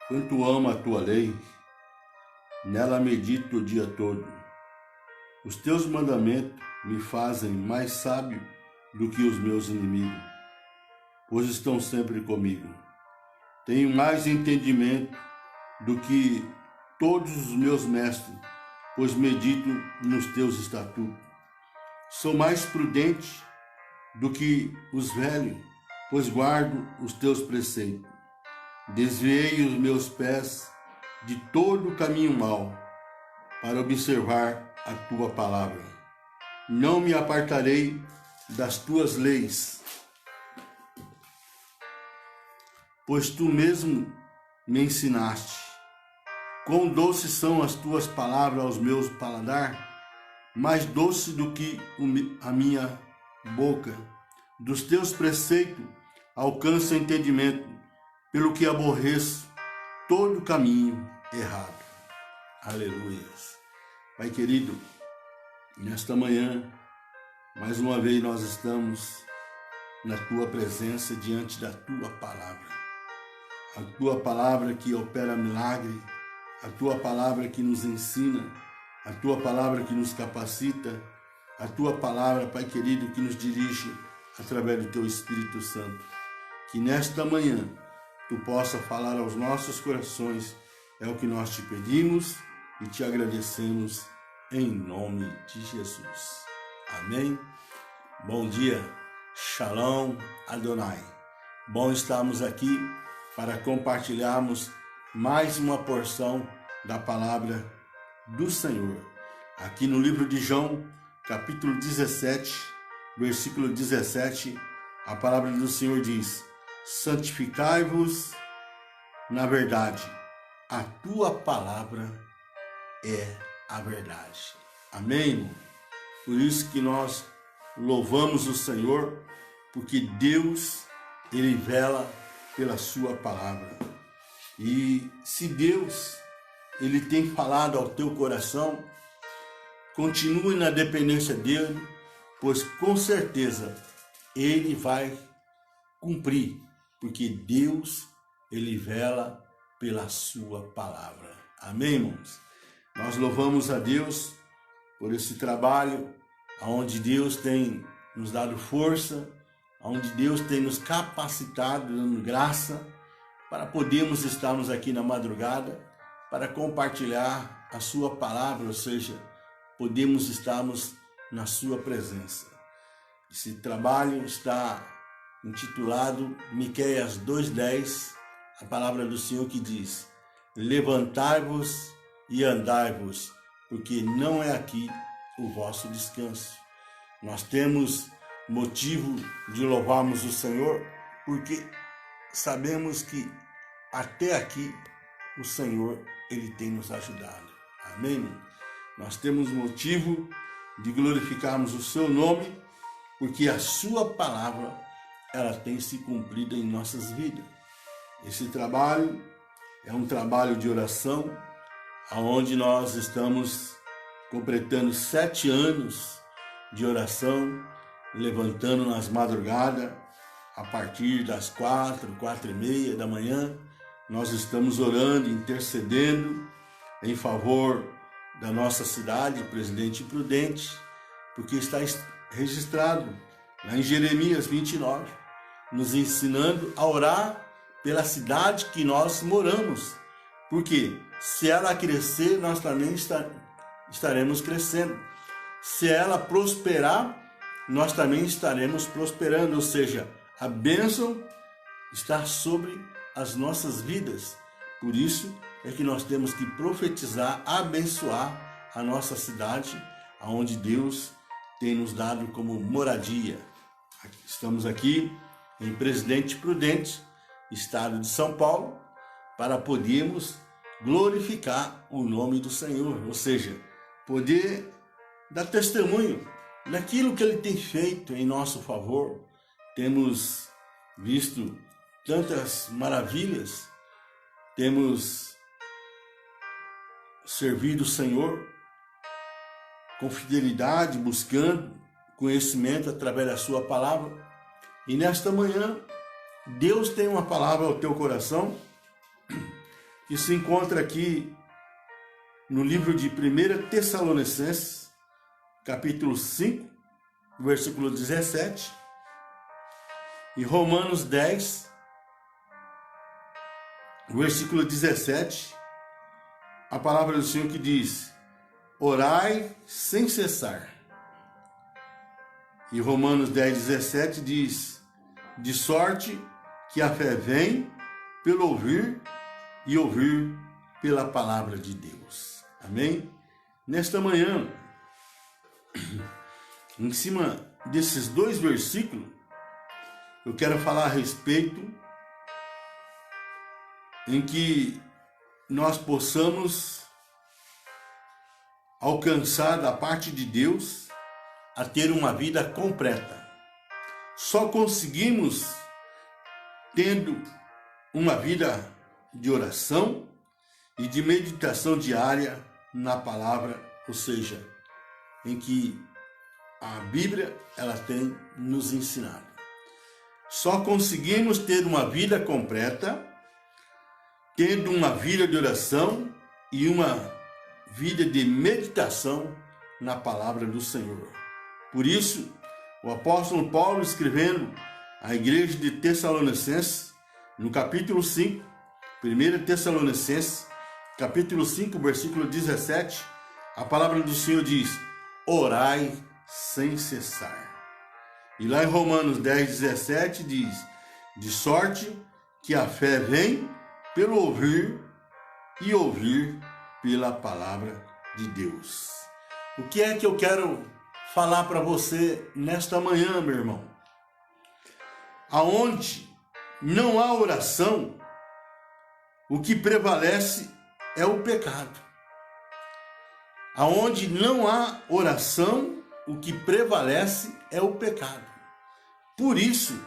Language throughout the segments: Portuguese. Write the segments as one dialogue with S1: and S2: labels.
S1: Quanto amo a tua lei, nela medito o dia todo. Os teus mandamentos me fazem mais sábio do que os meus inimigos, pois estão sempre comigo. Tenho mais entendimento do que todos os meus mestres, pois medito nos teus estatutos. Sou mais prudente do que os velhos, pois guardo os teus preceitos. Desviei os meus pés de todo o caminho mau, para observar a tua palavra. Não me apartarei das tuas leis, pois tu mesmo me ensinaste. Quão doces são as tuas palavras aos meus paladar, mais doce do que a minha boca. Dos teus preceitos alcanço entendimento, pelo que aborreço todo caminho errado. Aleluia. Pai querido, nesta manhã, mais uma vez nós estamos na tua presença, diante da tua palavra. A tua palavra que opera milagre, a tua palavra que nos ensina, a tua palavra que nos capacita, a tua palavra, Pai querido, que nos dirige através do teu Espírito Santo. Que nesta manhã tu possa falar aos nossos corações, é o que nós te pedimos e te agradecemos em nome de Jesus. Amém? Bom dia, Shalom Adonai. Bom estarmos aqui para compartilharmos mais uma porção da palavra do Senhor. Aqui no livro de João, capítulo 17, versículo 17, a palavra do Senhor diz: santificai-vos na verdade, a tua palavra é a verdade. Amém, irmão? Por isso que nós louvamos o Senhor, porque Deus, Ele vela pela sua palavra. E se Deus, Ele tem falado ao teu coração, continue na dependência dEle, pois com certeza Ele vai cumprir, porque Deus, Ele vela pela sua palavra. Amém, irmãos? Nós louvamos a Deus por esse trabalho, onde Deus tem nos dado força, onde Deus tem nos capacitado, dando graça, para podermos estarmos aqui na madrugada, para compartilhar a sua palavra, ou seja, podemos estarmos na sua presença. Esse trabalho está intitulado Miqueias 2:10, a palavra do Senhor que diz: levantai-vos e andai-vos, porque não é aqui o vosso descanso. Nós temos motivo de louvarmos o Senhor, porque sabemos que até aqui o Senhor, Ele tem nos ajudado. Amém? Nós temos motivo de glorificarmos o seu nome, porque a sua palavra, ela tem se cumprido em nossas vidas. Esse trabalho é um trabalho de oração, onde nós estamos completando 7 anos de oração, levantando nas madrugadas, a partir das 4h30 da manhã, nós estamos orando, intercedendo em favor da nossa cidade, Presidente Prudente, porque está registrado lá em Jeremias 29, nos ensinando a orar pela cidade que nós moramos, porque se ela crescer, nós também estaremos crescendo. Se ela prosperar, nós também estaremos prosperando, ou seja, a bênção está sobre as nossas vidas. Por isso é que nós temos que profetizar, abençoar a nossa cidade, aonde Deus tem nos dado como moradia. Estamos aqui em Presidente Prudente, estado de São Paulo, para podermos glorificar o nome do Senhor, ou seja, poder dar testemunho daquilo que Ele tem feito em nosso favor. Temos visto tantas maravilhas, temos servido o Senhor com fidelidade, buscando conhecimento através da sua palavra. E nesta manhã, Deus tem uma palavra ao teu coração que se encontra aqui no livro de 1 Tessalonicenses, capítulo 5, versículo 17, e Romanos 10, versículo 17, a palavra do Senhor que diz: orai sem cessar. E Romanos 10, 17 diz: de sorte que a fé vem pelo ouvir e ouvir pela palavra de Deus. Amém? Nesta manhã, em cima desses dois versículos, eu quero falar a respeito em que nós possamos alcançar da parte de Deus a ter uma vida completa. Só conseguimos tendo uma vida de oração e de meditação diária na palavra, ou seja, em que a Bíblia ela tem nos ensinado. Só conseguimos ter uma vida completa tendo uma vida de oração e uma vida de meditação na palavra do Senhor. Por isso, o apóstolo Paulo, escrevendo à igreja de Tessalonicenses, no capítulo 5, 1 Tessalonicenses, capítulo 5, versículo 17, a palavra do Senhor diz: orai sem cessar. E lá em Romanos 10, 17 diz: de sorte que a fé vem pelo ouvir e ouvir pela palavra de Deus. O que é que eu quero falar para você nesta manhã, meu irmão? Aonde não há oração, o que prevalece é o pecado. Aonde não há oração, o que prevalece é o pecado. Por isso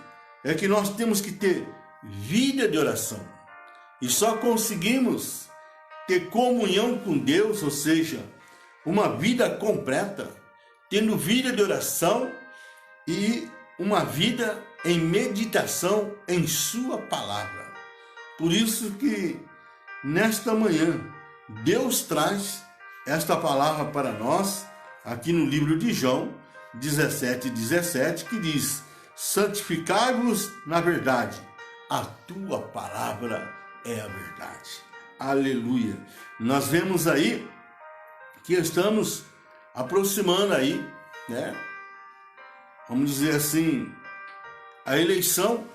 S1: é que nós temos que ter vida de oração. E só conseguimos ter comunhão com Deus, ou seja, uma vida completa, tendo vida de oração e uma vida em meditação em sua palavra. Por isso que nesta manhã Deus traz esta palavra para nós, aqui no livro de João 17, 17, que diz: santificai-vos na verdade, a tua palavra é a verdade. Aleluia. Nós vemos aí que estamos aproximando aí, né? Vamos dizer assim, a eleição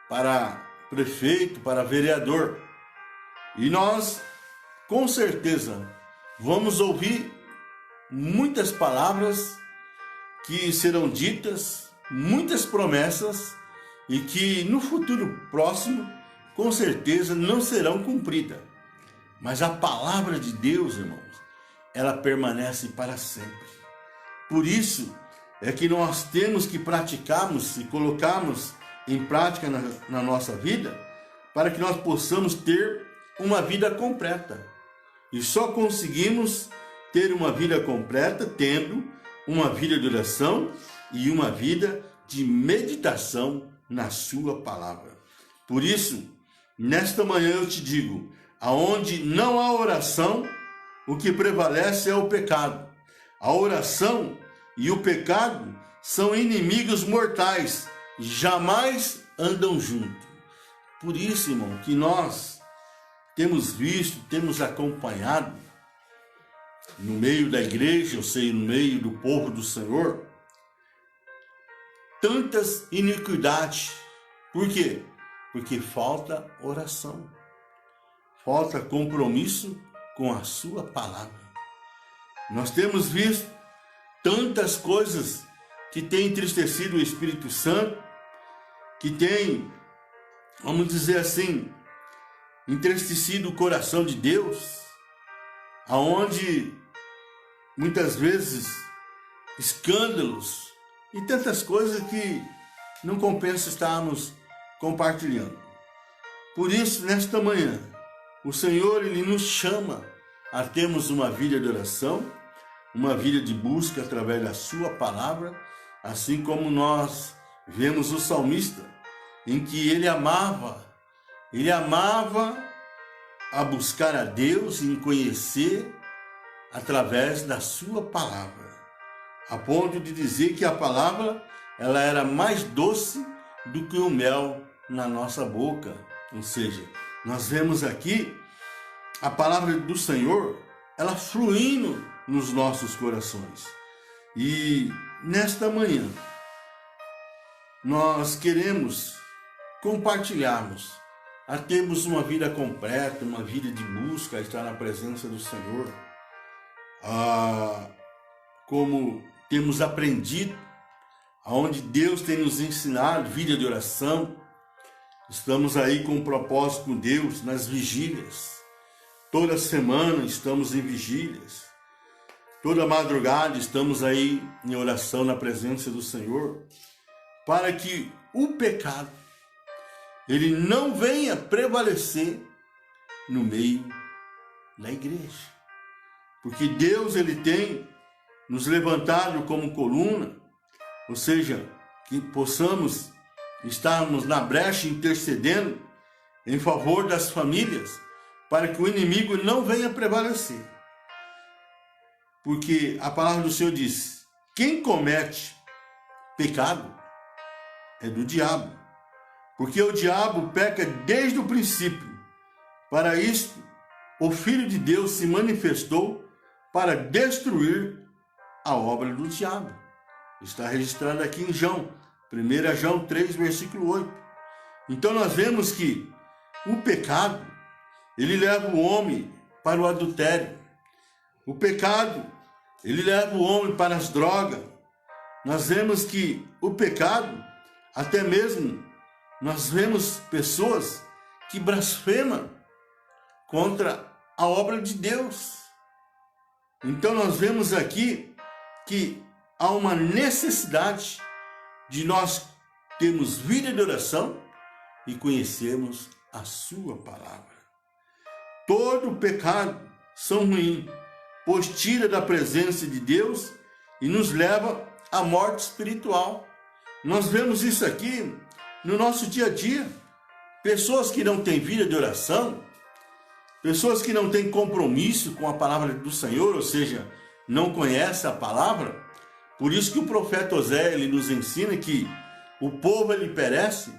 S1: para prefeito, para vereador. E nós, com certeza, vamos ouvir muitas palavras que serão ditas, muitas promessas, e que no futuro próximo, com certeza, não serão cumpridas. Mas a palavra de Deus, irmãos, ela permanece para sempre. Por isso é que nós temos que praticarmos e colocarmos em prática na nossa vida, para que nós possamos ter uma vida completa. E só conseguimos ter uma vida completa tendo uma vida de oração e uma vida de meditação na sua palavra. Por isso, nesta manhã eu te digo, aonde não há oração, o que prevalece é o pecado. A oração e o pecado são inimigos mortais, jamais andam juntos. Por isso, irmão, que nós temos visto, temos acompanhado no meio da igreja, ou seja, no meio do povo do Senhor, tantas iniquidades. Por quê? Porque falta oração, falta compromisso com a sua palavra. Nós temos visto tantas coisas que têm entristecido o Espírito Santo, que tem, vamos dizer assim, entristecido o coração de Deus, aonde muitas vezes escândalos e tantas coisas que não compensa estarmos compartilhando. Por isso, nesta manhã, o Senhor ele nos chama a termos uma vida de oração, uma vida de busca através da sua palavra, assim como nós vemos o salmista, em que ele amava a buscar a Deus e em conhecer através da sua palavra, a ponto de dizer que a palavra ela era mais doce do que o mel na nossa boca. Ou seja, nós vemos aqui a palavra do Senhor, ela fluindo nos nossos corações. E nesta manhã, nós queremos compartilharmos a termos uma vida completa, uma vida de busca, a estar na presença do Senhor. Como temos aprendido, aonde Deus tem nos ensinado, vida de oração. Estamos aí com um propósito com Deus nas vigílias. Toda semana estamos em vigílias. Toda madrugada estamos aí em oração na presença do Senhor, para que o pecado ele não venha prevalecer no meio da igreja. Porque Deus ele tem nos levantado como coluna, ou seja, que possamos estarmos na brecha intercedendo em favor das famílias, para que o inimigo não venha prevalecer. Porque a palavra do Senhor diz: quem comete pecado é do diabo, porque o diabo peca desde o princípio. Para isto, o Filho de Deus se manifestou para destruir a obra do diabo. Está registrado aqui em João, 1 João 3, versículo 8. Então nós vemos que o pecado, ele leva o homem para o adultério. O pecado, ele leva o homem para as drogas. Nós vemos que o pecado, até mesmo, nós vemos pessoas que blasfemam contra a obra de Deus. Então nós vemos aqui que há uma necessidade de nós termos vida de oração e conhecermos a sua palavra. Todo pecado são ruins, pois tira da presença de Deus e nos leva à morte espiritual. Nós vemos isso aqui no nosso dia a dia. Pessoas que não têm vida de oração, pessoas que não têm compromisso com a palavra do Senhor, ou seja, não conhecem a palavra. Por isso que o profeta Osés ele nos ensina que o povo ele perece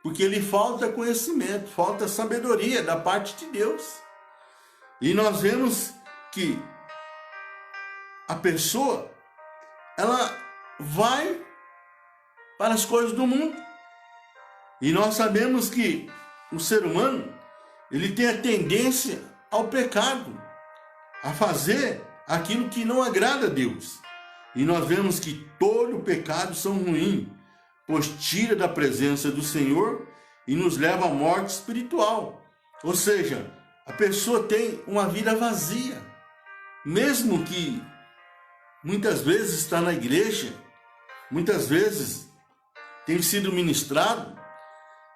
S1: porque lhe falta conhecimento, falta sabedoria da parte de Deus. E nós vemos que a pessoa ela vai para as coisas do mundo. E nós sabemos que o ser humano ele tem a tendência ao pecado, a fazer aquilo que não agrada a Deus. E nós vemos que todo pecado são ruins, pois tira da presença do Senhor e nos leva à morte espiritual. Ou seja, a pessoa tem uma vida vazia, mesmo que muitas vezes está na igreja, muitas vezes tem sido ministrado,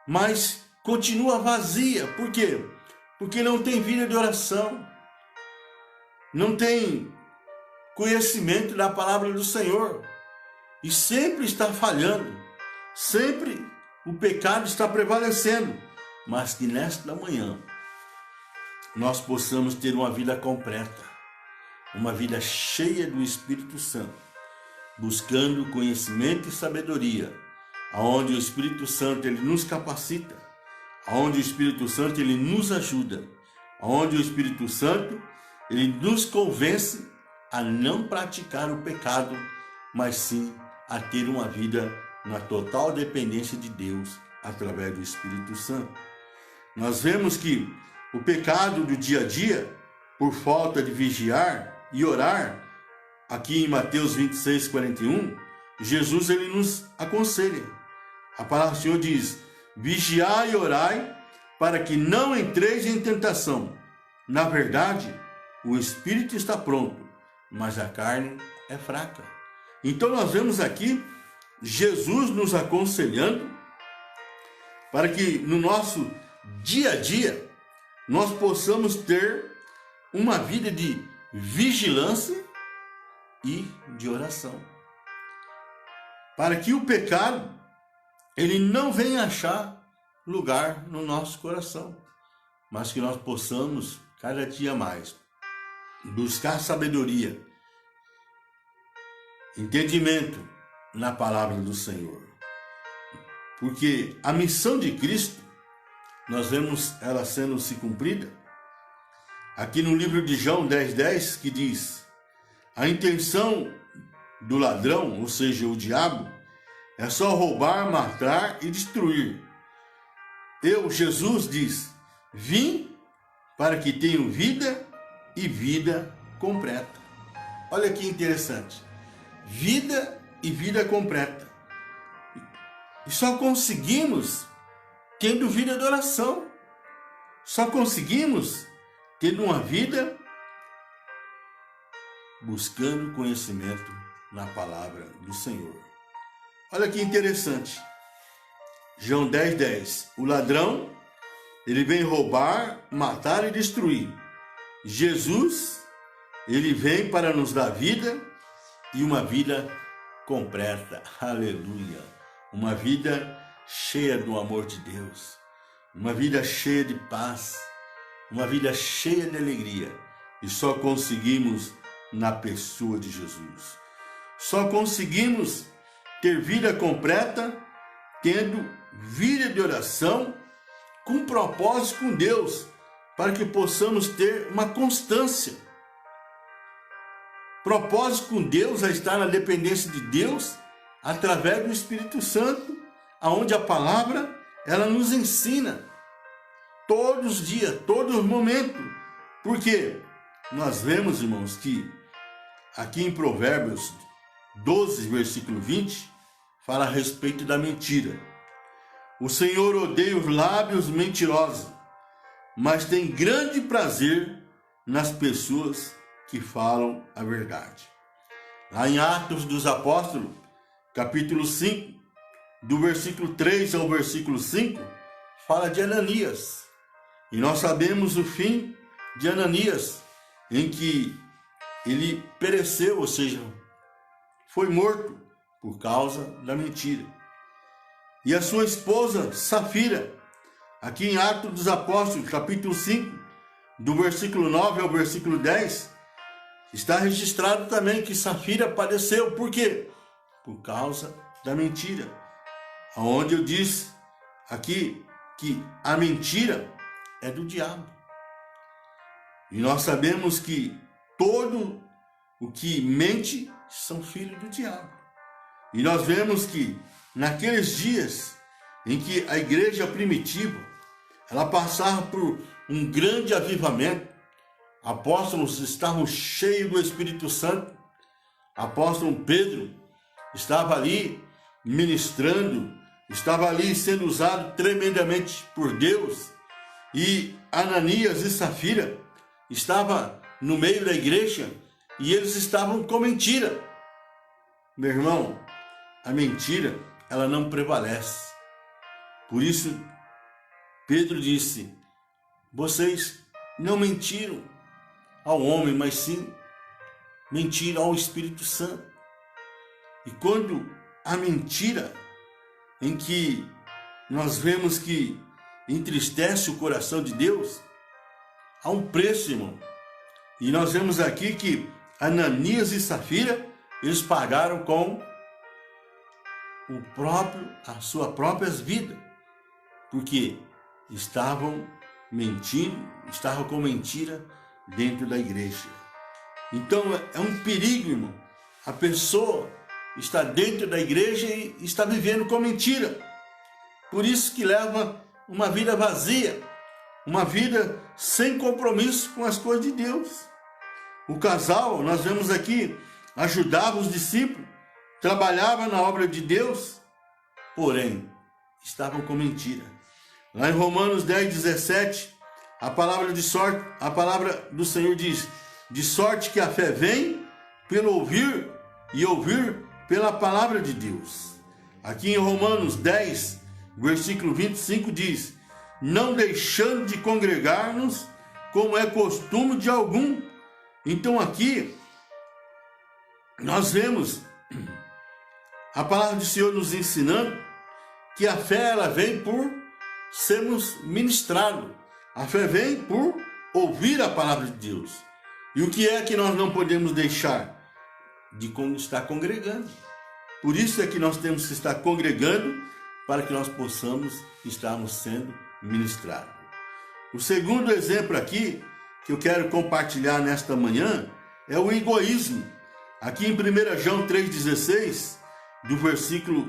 S1: mas continua vazia. Por quê? Porque não tem vida de oração, não tem conhecimento da palavra do Senhor e sempre está falhando, sempre o pecado está prevalecendo, mas que nesta manhã nós possamos ter uma vida completa, uma vida cheia do Espírito Santo, buscando conhecimento e sabedoria, aonde o Espírito Santo ele nos capacita, aonde o Espírito Santo ele nos ajuda, aonde o Espírito Santo ele nos convence a não praticar o pecado, mas sim a ter uma vida na total dependência de Deus através do Espírito Santo. Nós vemos que o pecado do dia a dia, por falta de vigiar e orar, aqui em Mateus 26, 41, Jesus ele nos aconselha. A palavra do Senhor diz: vigiai e orai para que não entreis em tentação. Na verdade, o espírito está pronto, mas a carne é fraca. Então nós vemos aqui Jesus nos aconselhando para que no nosso dia a dia nós possamos ter uma vida de vigilância e de oração, para que o pecado ele não venha achar lugar no nosso coração, mas que nós possamos, cada dia mais, buscar sabedoria, entendimento na palavra do Senhor. Porque a missão de Cristo, nós vemos ela sendo se cumprida. Aqui no livro de João 10:10, que diz: a intenção do ladrão, ou seja, o diabo, é só roubar, matar e destruir. Eu, Jesus, diz: vim para que tenham vida e vida completa. Olha que interessante. Vida e vida completa. E só conseguimos tendo vida de oração. Só conseguimos tendo uma vida buscando conhecimento na palavra do Senhor. Olha que interessante. João 10:10. O ladrão, ele vem roubar, matar e destruir. Jesus, ele vem para nos dar vida e uma vida completa. Aleluia. Uma vida cheia do amor de Deus. Uma vida cheia de paz. Uma vida cheia de alegria. E só conseguimos na pessoa de Jesus. Só conseguimos ter vida completa tendo vida de oração com propósito com Deus, para que possamos ter uma constância. Propósito com Deus é estar na dependência de Deus através do Espírito Santo, aonde a palavra ela nos ensina todos os dias, todos os momentos. Porque nós vemos, irmãos, que aqui em Provérbios 12, versículo 20, fala a respeito da mentira. O Senhor odeia os lábios mentirosos, mas tem grande prazer nas pessoas que falam a verdade. Lá em Atos dos Apóstolos, capítulo 5, do versículo 3 ao versículo 5, fala de Ananias. E nós sabemos o fim de Ananias, em que ele pereceu, ou seja, foi morto por causa da mentira. E a sua esposa, Safira, aqui em Atos dos Apóstolos, capítulo 5, do versículo 9 ao versículo 10, está registrado também que Safira padeceu. Por quê? Por causa da mentira. Onde eu disse aqui que a mentira é do diabo. E nós sabemos que todo o que mente são filhos do diabo. E nós vemos que naqueles dias em que a igreja primitiva ela passava por um grande avivamento, apóstolos estavam cheios do Espírito Santo. Apóstolo Pedro estava ali ministrando, estava ali sendo usado tremendamente por Deus. E Ananias e Safira estavam no meio da igreja e eles estavam com mentira. Meu irmão, a mentira, ela não prevalece. Por isso, Pedro disse: vocês não mentiram ao homem, mas sim mentiram ao Espírito Santo. E quando a mentira, em que nós vemos que entristece o coração de Deus, há um preço, irmão. E nós vemos aqui que Ananias e Safira, eles pagaram com as suas próprias vidas, porque estavam mentindo, estavam com mentira dentro da igreja. Então é um perigo, irmão. A pessoa está dentro da igreja e está vivendo com mentira. Por isso que leva uma vida vazia, uma vida sem compromisso com as coisas de Deus. O casal, nós vemos aqui, ajudava os discípulos, trabalhava na obra de Deus, porém, estavam com mentira. Lá em Romanos 10:17, a palavra do Senhor diz: de sorte que a fé vem pelo ouvir e ouvir pela palavra de Deus. Aqui em Romanos 10, versículo 25 diz: não deixando de congregar-nos, como é costume de algum. Então aqui nós vemos a palavra do Senhor nos ensinando que a fé ela vem por sermos ministrados, A fé vem por ouvir a palavra de Deus. E o que é que nós não podemos deixar? De estar congregando. Por isso é que nós temos que estar congregando para que nós possamos estarmos sendo ministrados. O segundo exemplo aqui que eu quero compartilhar nesta manhã é o egoísmo. Aqui em 1 João 3,16, do versículo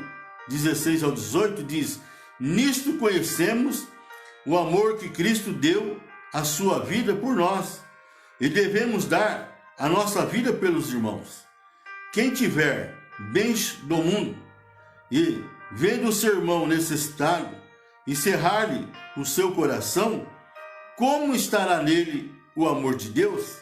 S1: 16 ao 18, diz: nisto conhecemos o amor que Cristo deu a sua vida por nós, e devemos dar a nossa vida pelos irmãos. Quem tiver bens do mundo e vendo o seu irmão necessitado e cerrar-lhe o seu coração, como estará nele o amor de Deus?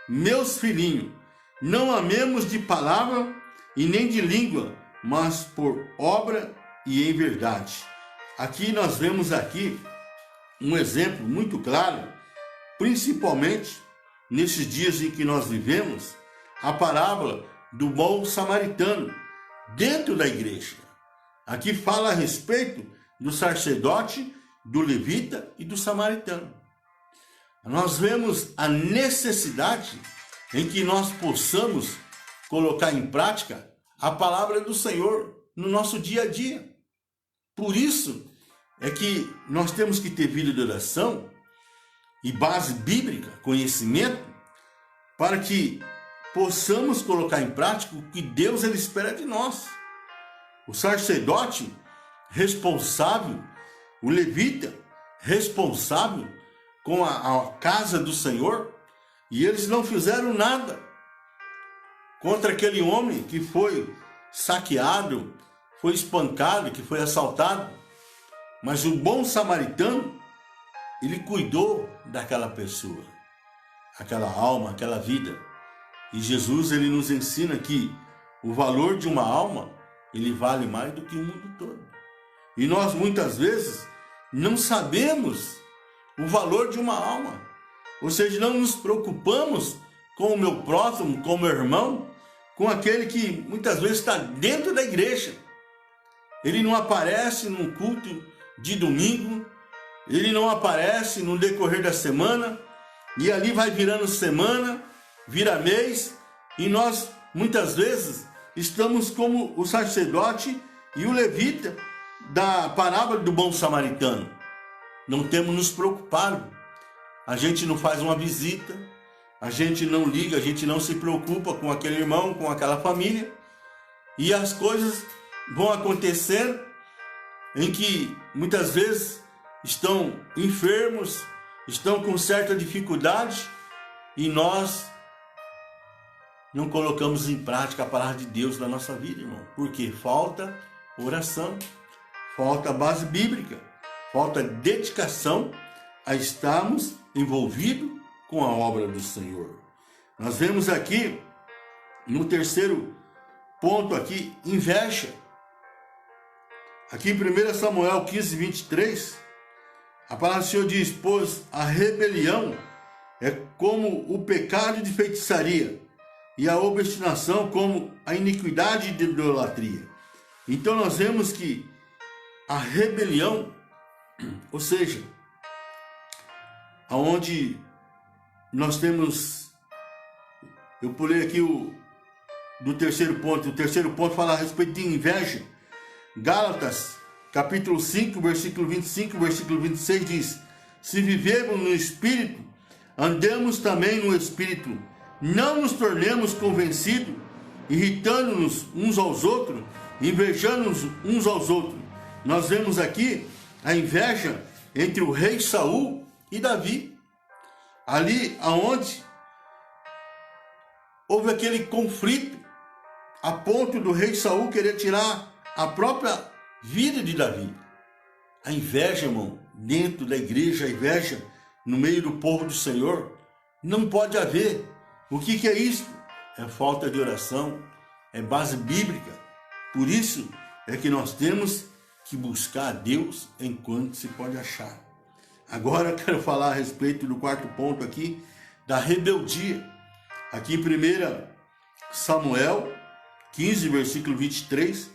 S1: Meus filhinhos, não amemos de palavra e nem de língua, mas por obra e em verdade. Aqui nós vemos aqui um exemplo muito claro, principalmente nesses dias em que nós vivemos, a parábola do bom samaritano dentro da igreja. Aqui fala a respeito do sacerdote, do levita e do samaritano. Nós vemos a necessidade em que nós possamos colocar em prática a palavra do Senhor no nosso dia a dia. Por isso é que nós temos que ter vida de oração e base bíblica, conhecimento, para que possamos colocar em prática o que Deus ele espera de nós. O sacerdote responsável, o levita responsável com a casa do Senhor, e eles não fizeram nada contra aquele homem que foi saqueado, foi espancado, que foi assaltado. Mas o bom samaritano, ele cuidou daquela pessoa, aquela alma, aquela vida. E Jesus, ele nos ensina que o valor de uma alma, ele vale mais do que o mundo todo. E nós, muitas vezes, não sabemos o valor de uma alma. Ou seja, não nos preocupamos com o meu próximo, com o meu irmão, com aquele que muitas vezes está dentro da igreja. Ele não aparece num culto de domingo, ele não aparece no decorrer da semana, e ali vai virando semana, vira mês, e nós muitas vezes estamos como o sacerdote e o levita da parábola do bom samaritano. Não temos nos preocupado. A gente não faz uma visita, a gente não liga, a gente não se preocupa com aquele irmão, com aquela família, e as coisas vão acontecendo em que muitas vezes estão enfermos, estão com certa dificuldade, e nós não colocamos em prática a palavra de Deus na nossa vida, irmão. Porque falta oração, falta base bíblica, falta dedicação a estarmos envolvidos com a obra do Senhor. Nós vemos aqui, no terceiro ponto aqui, inveja. Aqui em 1 Samuel 15, 23, a palavra do Senhor diz: pois a rebelião é como o pecado de feitiçaria, e a obstinação como a iniquidade de idolatria. Então nós vemos que a rebelião, ou seja, aonde nós temos, eu pulei aqui do terceiro ponto. O terceiro ponto fala a respeito de inveja. Gálatas, capítulo 5, versículo 25, versículo 26 diz: se vivemos no Espírito, andemos também no Espírito. Não nos tornemos convencidos, irritando-nos uns aos outros, invejando-nos uns aos outros. Nós vemos aqui a inveja entre o rei Saul e Davi. Ali aonde houve aquele conflito, a ponto do rei Saul querer tirar a própria vida de Davi. A inveja, irmão, dentro da igreja, a inveja no meio do povo do Senhor, não pode haver. O que é isso? É falta de oração, é base bíblica. Por isso é que nós temos que buscar a Deus enquanto se pode achar. Agora eu quero falar a respeito do quarto ponto aqui, da rebeldia. Aqui em 1 Samuel 15, versículo 23,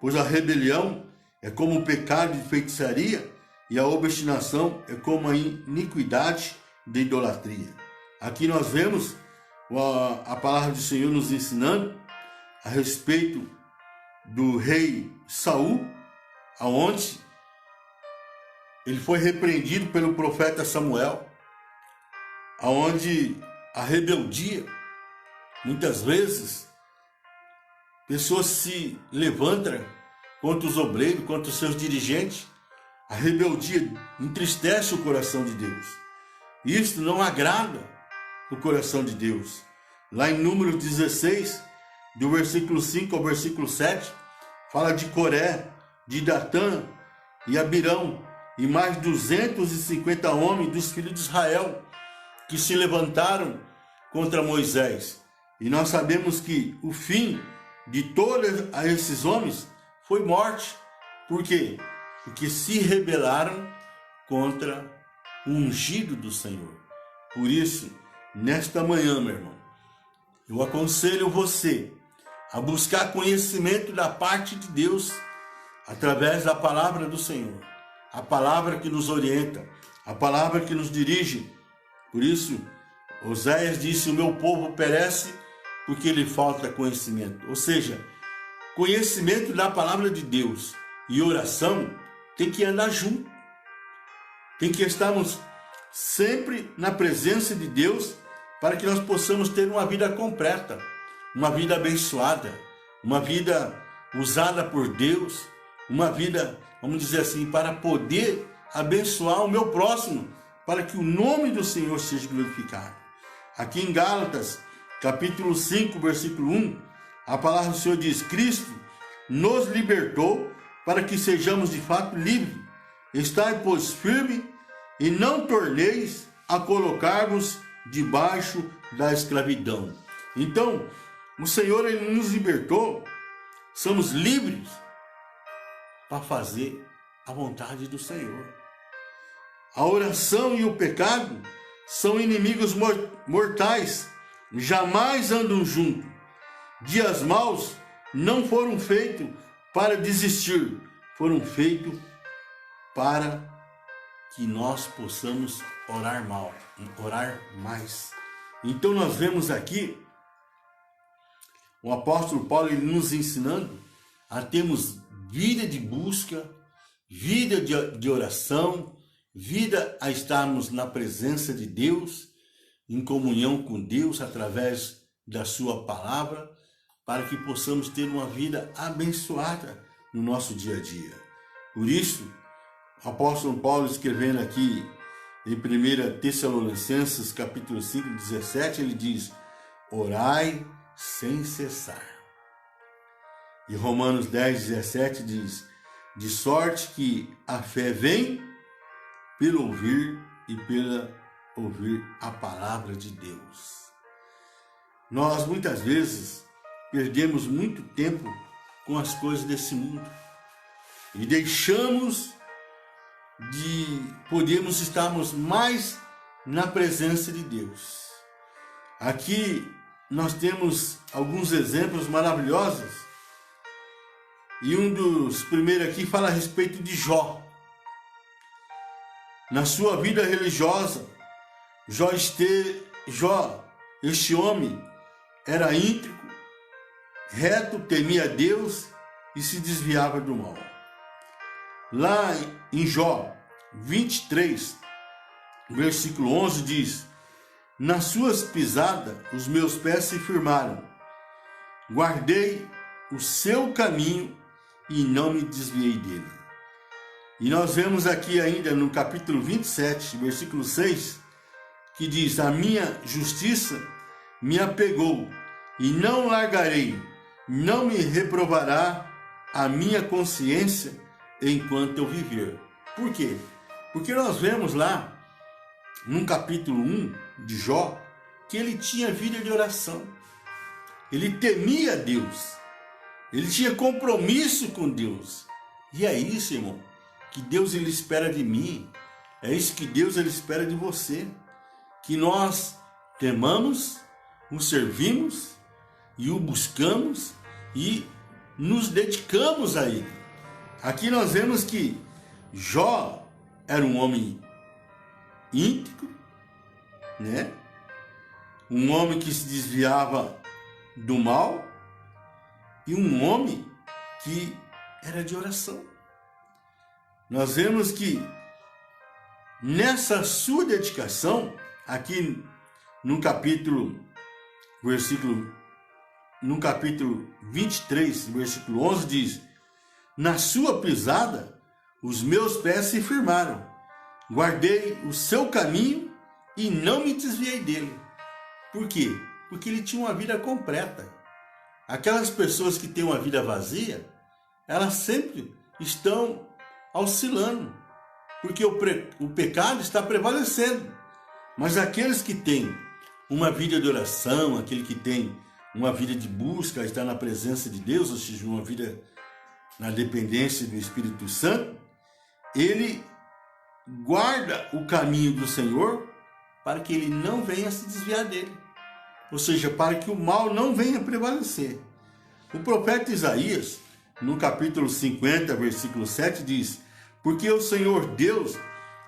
S1: pois a rebelião é como o pecado de feitiçaria, e a obstinação é como a iniquidade da idolatria. Aqui nós vemos a palavra do Senhor nos ensinando a respeito do rei Saul, aonde ele foi repreendido pelo profeta Samuel, aonde a rebeldia, muitas vezes, pessoas se levantam contra os obreiros, contra os seus dirigentes. A rebeldia entristece o coração de Deus. Isto não agrada o coração de Deus. Lá em Números 16, do versículo 5 ao versículo 7, fala de Coré, de Datã e Abirão, e mais 250 homens dos filhos de Israel, que se levantaram contra Moisés. E nós sabemos que o fim de todos esses homens foi morte. Por quê? Porque se rebelaram contra o ungido do Senhor. Por isso, nesta manhã, meu irmão, eu aconselho você a buscar conhecimento da parte de Deus através da palavra do Senhor. A palavra que nos orienta, a palavra que nos dirige. Por isso, Oséias disse: o meu povo perece porque lhe falta conhecimento. Ou seja, conhecimento da palavra de Deus e oração tem que andar junto. Tem que estarmos sempre na presença de Deus para que nós possamos ter uma vida completa, uma vida abençoada, uma vida usada por Deus, uma vida, vamos dizer assim, para poder abençoar o meu próximo, para que o nome do Senhor seja glorificado. Aqui em Gálatas, capítulo 5, versículo 1, a palavra do Senhor diz: Cristo nos libertou para que sejamos de fato livres. Estai, pois, firme e não torneis a colocar-vos debaixo da escravidão. Então, o Senhor, Ele nos libertou, somos livres para fazer a vontade do Senhor. A oração e o pecado são inimigos mortais, jamais andam juntos. Dias maus não foram feitos para desistir, foram feitos para que nós possamos orar mais. Então nós vemos aqui o apóstolo Paulo, ele nos ensinando a termos vida de busca, vida de oração, vida a estarmos na presença de Deus, em comunhão com Deus através da sua palavra, para que possamos ter uma vida abençoada no nosso dia a dia. Por isso, o apóstolo Paulo, escrevendo aqui em 1 Tessalonicenses capítulo 5, 17, ele diz: orai sem cessar. E Romanos 10, 17 diz: de sorte que a fé vem pelo ouvir e pela ouvir a palavra de Deus. Nós muitas vezes perdemos muito tempo com as coisas desse mundo e deixamos de podermos estarmos mais na presença de Deus. Aqui nós temos alguns exemplos maravilhosos e um dos primeiros aqui fala a respeito de Jó. Na sua vida religiosa, Jó, este homem, era íntegro, reto, temia a Deus e se desviava do mal. Lá em Jó 23, versículo 11 diz: nas suas pisadas os meus pés se firmaram, guardei o seu caminho e não me desviei dele. E nós vemos aqui ainda no capítulo 27, versículo 6, que diz: a minha justiça me apegou e não largarei, não me reprovará a minha consciência enquanto eu viver. Por quê? Porque nós vemos lá no capítulo 1 de Jó que ele tinha vida de oração, ele temia Deus, ele tinha compromisso com Deus. E é isso, irmão, que Deus ele espera de mim, é isso que Deus ele espera de você, que nós temamos, o servimos e o buscamos e nos dedicamos a Ele. Aqui nós vemos que Jó era um homem íntegro, né? Um homem que se desviava do mal e um homem que era de oração. Nós vemos que nessa sua dedicação, aqui no capítulo 23, versículo 11, diz: na sua pisada os meus pés se firmaram, guardei o seu caminho e não me desviei dele. Por quê? Porque ele tinha uma vida completa. Aquelas pessoas que têm uma vida vazia, elas sempre estão oscilando, porque o pecado está prevalecendo. Mas aqueles que têm uma vida de oração, aquele que tem uma vida de busca, está na presença de Deus, ou seja, uma vida na dependência do Espírito Santo, ele guarda o caminho do Senhor para que ele não venha se desviar dele. Ou seja, para que o mal não venha prevalecer. O profeta Isaías, no capítulo 50, versículo 7, diz: porque o Senhor Deus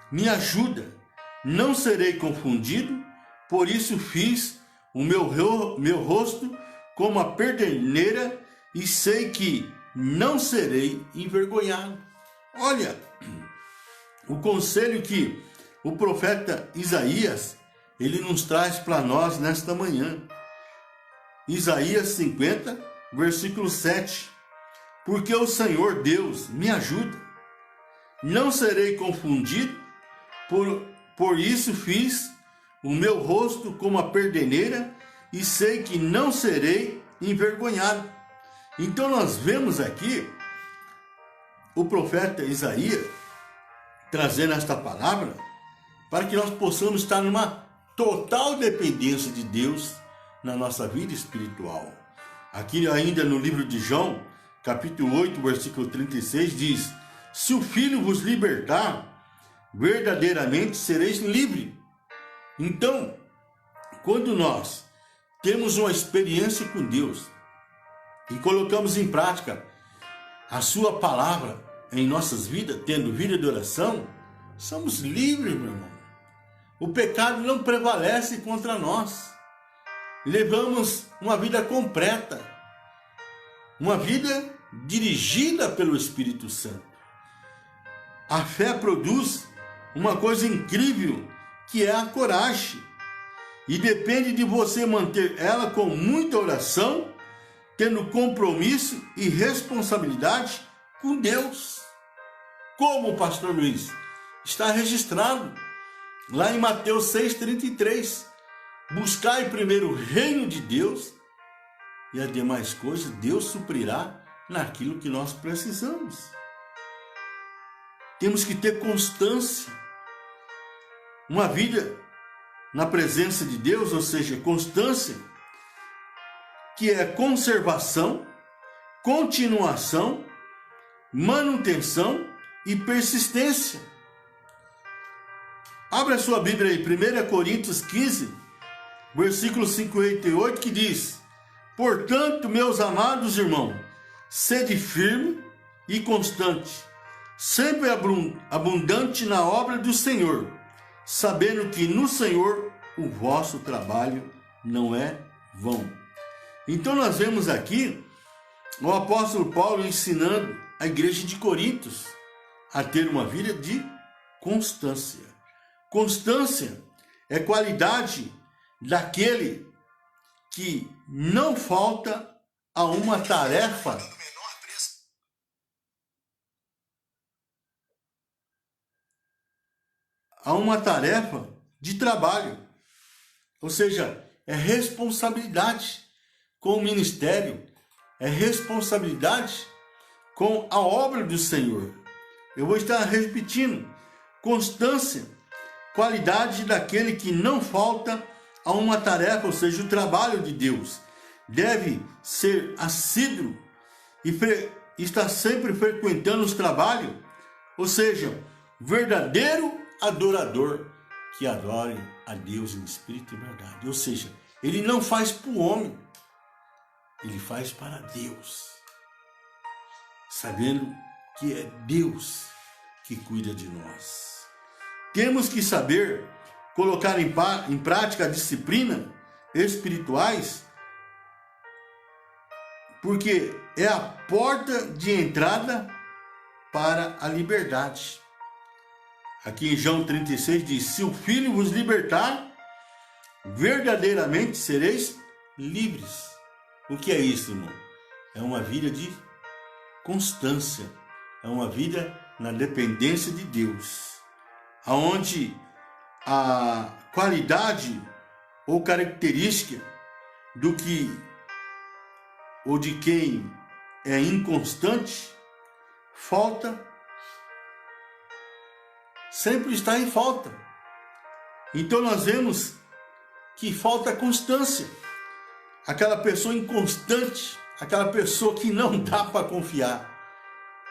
S1: me ajuda, não serei confundido, por isso fiz o meu rosto como a perneira e sei que não serei envergonhado. Olha, o conselho que o profeta Isaías, ele nos traz para nós nesta manhã. Isaías 50, versículo 7. Porque o Senhor Deus me ajuda, não serei confundido, por isso fiz o meu rosto como a perneira e sei que não serei envergonhado. Então nós vemos aqui o profeta Isaías trazendo esta palavra para que nós possamos estar numa total dependência de Deus na nossa vida espiritual. Aqui ainda no livro de João, capítulo 8, versículo 36, diz: se o Filho vos libertar, verdadeiramente sereis livres. Então, quando nós temos uma experiência com Deus e colocamos em prática a sua palavra em nossas vidas, tendo vida de oração, somos livres, meu irmão. O pecado não prevalece contra nós. Levamos uma vida completa, uma vida dirigida pelo Espírito Santo. A fé produz uma coisa incrível, que é a coragem. E depende de você manter ela com muita oração, tendo compromisso e responsabilidade com Deus. Como o pastor Luiz está registrado lá em Mateus 6,33. Buscai primeiro o reino de Deus e as demais coisas Deus suprirá naquilo que nós precisamos. Temos que ter constância. Uma vida na presença de Deus, ou seja, constância, que é conservação, continuação, manutenção e persistência. Abra sua Bíblia aí, 1 Coríntios 15, versículo 58, que diz: portanto, meus amados irmãos, sede firme e constante, sempre abundante na obra do Senhor, sabendo que no Senhor o vosso trabalho não é vão. Então nós vemos aqui o apóstolo Paulo ensinando a igreja de Coríntios a ter uma vida de constância. Constância é qualidade daquele que não falta a uma tarefa de trabalho. Ou seja, é responsabilidade com o ministério, é responsabilidade com a obra do Senhor. Eu vou estar repetindo: constância, qualidade daquele que não falta a uma tarefa, ou seja, o trabalho de Deus. Deve ser assíduo e estar sempre frequentando os trabalhos, ou seja, verdadeiro adorador que adore a Deus em espírito e verdade. Ou seja, ele não faz para o homem, ele faz para Deus, sabendo que é Deus que cuida de nós. temos que saber colocar em prática a disciplina espirituais, porque é a porta de entrada para a liberdade. Aqui em João 36 diz: se o Filho vos libertar, verdadeiramente sereis livres. O que é isso, irmão? É uma vida de constância, é uma vida na dependência de Deus, aonde a qualidade ou característica do que ou de quem é inconstante falta, sempre está em falta. Então nós vemos que falta constância. Aquela pessoa inconstante, aquela pessoa que não dá para confiar,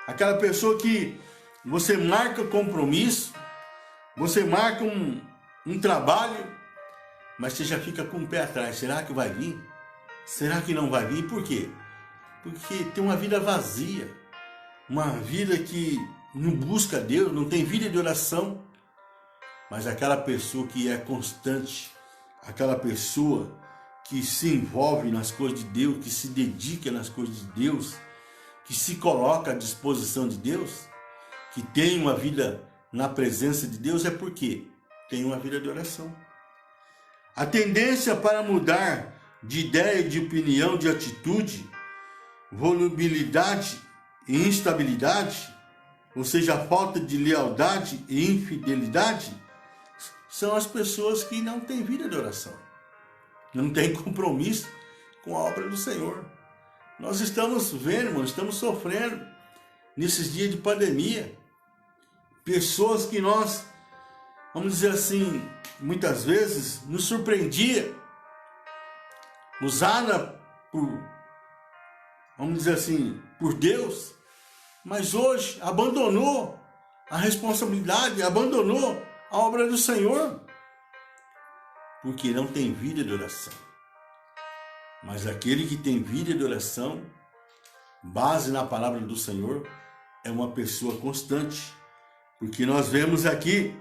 S1: aquela pessoa que você marca compromisso, você marca um trabalho, mas você já fica com o pé atrás. Será que vai vir? Será que não vai vir? Por quê? Porque tem uma vida vazia, uma vida que não busca Deus, não tem vida de oração. Mas aquela pessoa que é constante, aquela pessoa que se envolve nas coisas de Deus, que se dedica nas coisas de Deus, que se coloca à disposição de Deus, que tem uma vida na presença de Deus, é porque tem uma vida de oração. A tendência para mudar de ideia, de opinião, de atitude, volubilidade e instabilidade, ou seja, a falta de lealdade e infidelidade, são as pessoas que não têm vida de oração, não têm compromisso com a obra do Senhor. Nós estamos vendo, irmão, estamos sofrendo nesses dias de pandemia, pessoas que nós, vamos dizer assim, muitas vezes nos surpreendia, usada por, vamos dizer assim, por Deus, mas hoje abandonou a responsabilidade, abandonou a obra do Senhor, porque não tem vida de oração. Mas aquele que tem vida de oração, base na palavra do Senhor, é uma pessoa constante, porque nós vemos aqui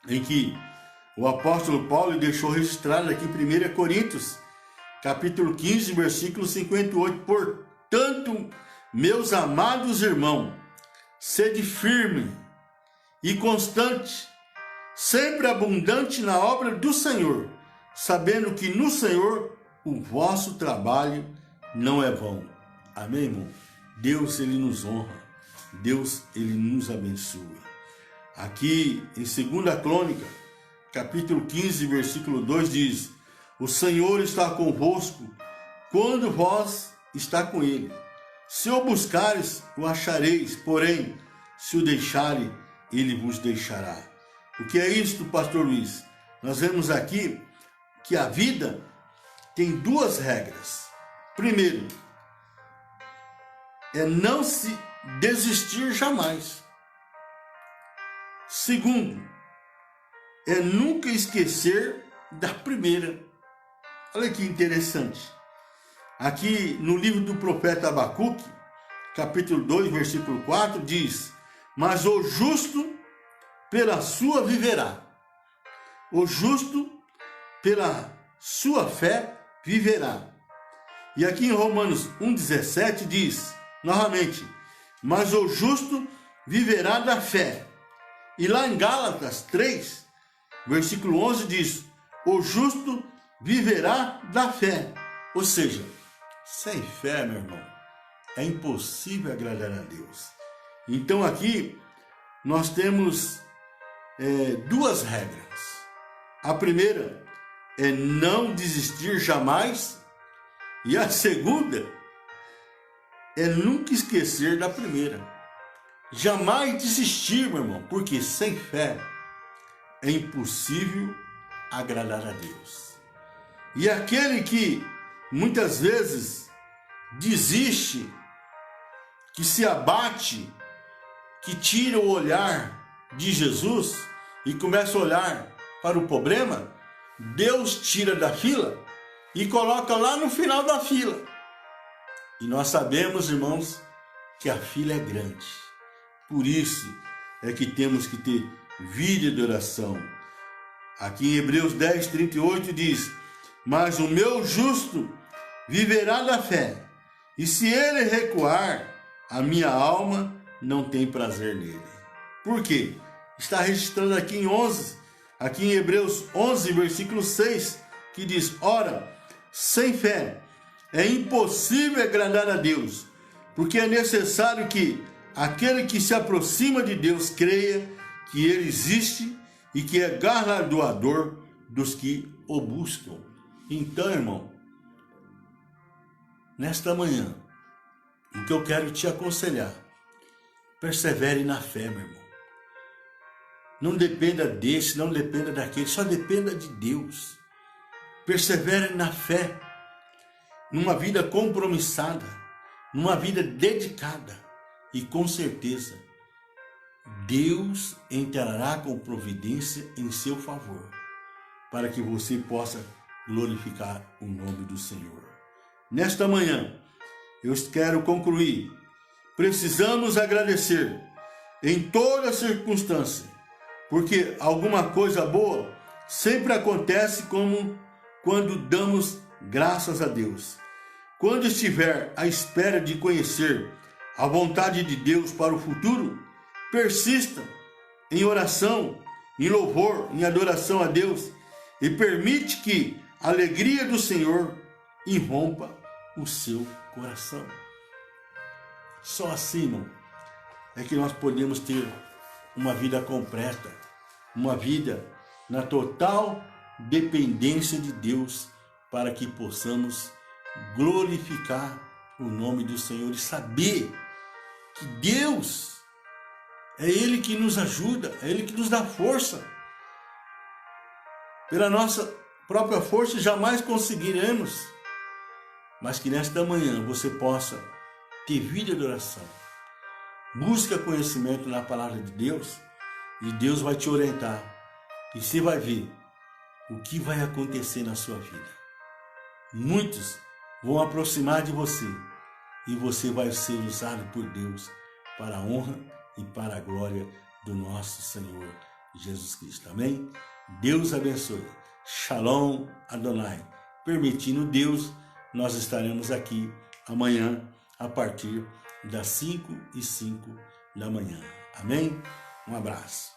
S1: em que o apóstolo Paulo deixou registrado aqui em 1 Coríntios, capítulo 15, versículo 58, portanto, meus amados irmãos, sede firme e constante, sempre abundante na obra do Senhor, sabendo que no Senhor o vosso trabalho não é vão. Amém, irmão? Deus, Ele nos honra. Deus, Ele nos abençoa. Aqui em 2 Crônica, capítulo 15, versículo 2 diz: o Senhor está convosco quando vós está com Ele. Se o buscares, o achareis, porém, se o deixarem, Ele vos deixará. O que é isto, pastor Luiz? Nós vemos aqui que a vida tem duas regras. Primeiro, é não se desistir jamais. Segundo, é nunca esquecer da primeira. Olha que interessante. Aqui no livro do profeta Abacuque, capítulo 2, versículo 4, diz: mas o justo pela sua viverá. O justo pela sua fé viverá. E aqui em Romanos 1,17 diz, novamente, mas o justo viverá da fé. E lá em Gálatas 3, versículo 11 diz, o justo viverá da fé. Ou seja, sem fé, meu irmão, é impossível agradar a Deus. Então aqui nós temos duas regras. A primeira é não desistir jamais, e a segunda é nunca esquecer da primeira. Jamais desistir, meu irmão, porque sem fé é impossível agradar a Deus. E aquele que muitas vezes desiste, que se abate, que tira o olhar de Jesus e começa a olhar para o problema, Deus tira da fila e coloca lá no final da fila. E nós sabemos, irmãos, que a fila é grande. Por isso é que temos que ter vida de oração. Aqui em Hebreus 10, 38 diz: mas o meu justo viverá da fé, e se ele recuar, a minha alma não tem prazer nele. Por quê? Está registrando aqui em Hebreus 11, versículo 6, que diz: ora, sem fé é impossível agradar a Deus, porque é necessário que aquele que se aproxima de Deus creia que ele existe e que é galardoador dos que o buscam. Então, irmão, nesta manhã, o que eu quero te aconselhar: persevere na fé, meu irmão. Não dependa desse, não dependa daquele, só dependa de Deus. Persevere na fé, numa vida compromissada, numa vida dedicada, e com certeza Deus entrará com providência em seu favor, para que você possa glorificar o nome do Senhor. Nesta manhã, eu quero concluir. Precisamos agradecer em toda circunstância, porque alguma coisa boa sempre acontece como quando damos graças a Deus. Quando estiver à espera de conhecer a vontade de Deus para o futuro, persista em oração, em louvor, em adoração a Deus, e permite que a alegria do Senhor irrompa o seu coração. Só assim, irmão, é que nós podemos ter uma vida completa, uma vida na total dependência de Deus, para que possamos glorificar o nome do Senhor e saber que Deus é Ele que nos ajuda, é Ele que nos dá força. Pela nossa própria força jamais conseguiremos, mas que nesta manhã você possa ter vida de oração. Busca conhecimento na palavra de Deus e Deus vai te orientar. E você vai ver o que vai acontecer na sua vida. Muitos vão aproximar de você e você vai ser usado por Deus para a honra e para a glória do nosso Senhor Jesus Cristo. Amém? Deus abençoe. Shalom Adonai. Permitindo Deus, nós estaremos aqui amanhã a partir das 5:05 da manhã. Amém? Um abraço.